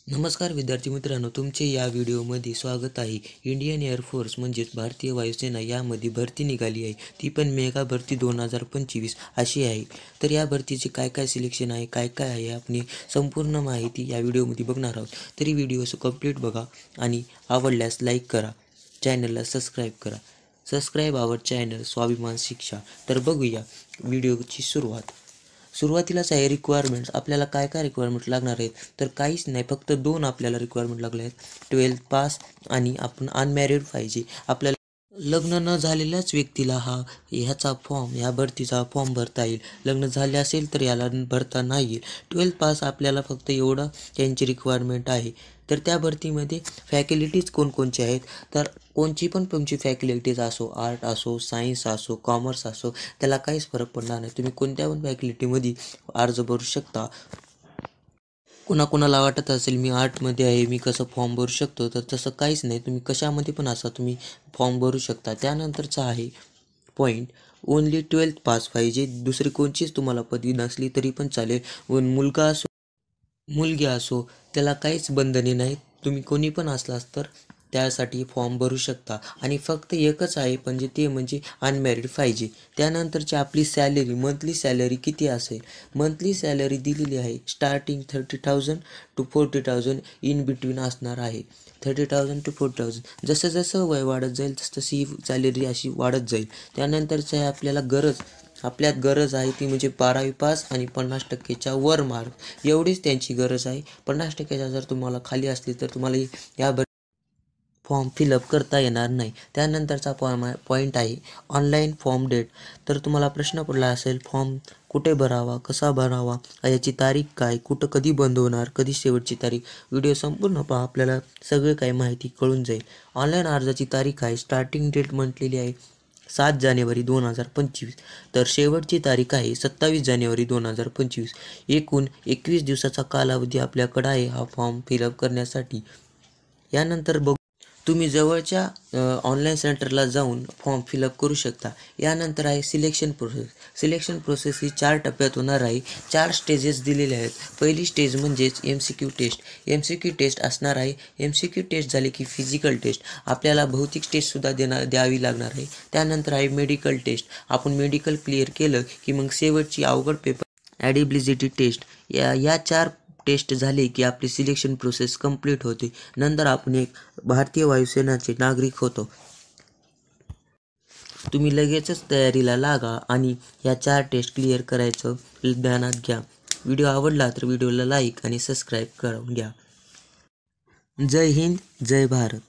नमस्कार विद्यार्थी मित्रांनो, तुमचे या व्हिडिओमध्ये स्वागत आहे. इंडियन एअरफोर्स म्हणजेच भारतीय वायुसेना यामध्ये भरती निघाली आहे. ती पण मेगा भरती 2025 अशी आहे. तर या भरतीचे काय काय सिलेक्शन आहे, काय काय आहे, आपण संपूर्ण माहिती या व्हिडिओमध्ये बघणार आहोत. तरी व्हिडिओ कंप्लीट बघा आणि आवडल्यास लाईक करा, चॅनलला सबस्क्राईब करा. सबस्क्राईब आवर चॅनल स्वाभिमान शिक्षा. तर बघूया व्हिडिओची सुरुवात. सुरुवातीलाच आहे रिक्वायरमेंट्स. आपल्याला काय काय रिक्वायरमेंट लागणार आहेत, तर काहीच नाही, फक्त दोन आपल्याला रिक्वायरमेंट लागले आहेत. 12th पास आणि आपण अनमॅरिड पाहिजे. आपल्याला लग्न न झालेल्याच व्यक्तीला ह्या भरतीचा फॉर्म भरता येईल. लग्न झाले असेल तर याला भरता नाही येईल. 12th पास आपल्याला फक्त एवढं त्यांची रिक्वायरमेंट आहे. तर त्या भरतीमध्ये फॅकल्टीज कोणकोणचे आहेत, तर कोणची पण तुमची फॅकल्टीज असो, आर्ट असो, सायन्स असो, कॉमर्स असो, त्याला काहीच फरक पडणार नाही. तुम्ही कोणत्या पण फॅकल्टीमध्ये अर्ज भरू शकता. कुणाकुणाला वाटत असेल मी आर्टमध्ये आहे, मी कसं फॉर्म भरू शकतो, तर तसं काहीच नाही. तुम्ही कशामध्ये पण असा तुम्ही फॉर्म भरू शकता. त्यानंतरचा आहे पॉईंट, ओन्ली 12th पास पाहिजे. दुसरी कोणचीच तुम्हाला पदवी नसली तरी पण चालेल. मुलगा असो मुलगी असो, त्याला काहीच बंधने नाहीत. तुम्ही कोणी पण असलास तर त्यासाठी फॉर्म भरू शकता. आणि फक्त एकच आहे, ते म्हणजे अनमॅरिड पाहिजे. त्यानंतरची आपली सॅलरी, मंथली सॅलरी किती असेल. मंथली सॅलरी दिलेली आहे स्टार्टिंग 30,000 to 40,000 इन बिटवीन असणार आहे. 30,000 to 40,000. जसं जसं वय वाढत जाईल तशी सॅलरी अशी वाढत जाईल. त्यानंतरचं आहे आपल्यात गरज आहे ती म्हणजे 12वी पास आणि 50%च्या वर मार्क, एवढीच त्यांची गरज आहे. 50%च्या जर तुम्हाला खाली असली तर तुम्हाला या फॉर्म फिलअप करता येणार नाही. त्यानंतरचा पॉईंट आहे ऑनलाईन फॉर्म डेट. तर तुम्हाला प्रश्न पडला असेल फॉर्म कुठे भरावा, कसा भरावा, याची तारीख काय, कुठं कधी बंद होणार, कधी शेवटची तारीख. व्हिडिओ संपूर्ण पहा, आपल्याला सगळे काही माहिती कळून जाईल. ऑनलाईन अर्जाची तारीख आहे, स्टार्टिंग डेट म्हटलेली आहे 7 जानेवारी 2025. तर शेवटची तारीख आहे 27 जानेवारी 2025. एकूण 21 दिवसाचा कालावधी आपल्याकडे आहे हा फॉर्म फिलअप करण्यासाठी. यानंतर तुम्ही जवळच्या ऑनलाईन सेंटरला जाऊन फॉर्म फिलअप करू शकता. यानंतर आहे सिलेक्शन प्रोसेस. सिलेक्शन प्रोसेस ही 4 टप्प्यात होणार आहे. 4 स्टेजेस दिलेले आहेत. पहिली स्टेज म्हणजेच MCQ टेस्ट. MCQ टेस्ट असणार आहे. MCQ टेस्ट झाली की फिजिकल टेस्ट, आपल्याला भौतिक टेस्टसुद्धा द्यावी लागणार आहे. त्यानंतर आहे मेडिकल टेस्ट. आपण मेडिकल क्लिअर केलं की मग शेवटची अवघड पेपर ॲडिबिलिटी टेस्ट. या 4 टेस्ट झाले की आपली सिलेक्शन प्रोसेस कंप्लीट होते. नंतर आपण एक भारतीय वायुसेनाचे नागरिक होतो. तुम्ही लगेचच तयारीला लागा आणि या 4 टेस्ट क्लिअर करायचं ध्यानात घ्या. व्हिडिओ आवडला तर व्हिडिओला लाईक आणि सबस्क्राईब करून घ्या. जय हिंद, जय भारत.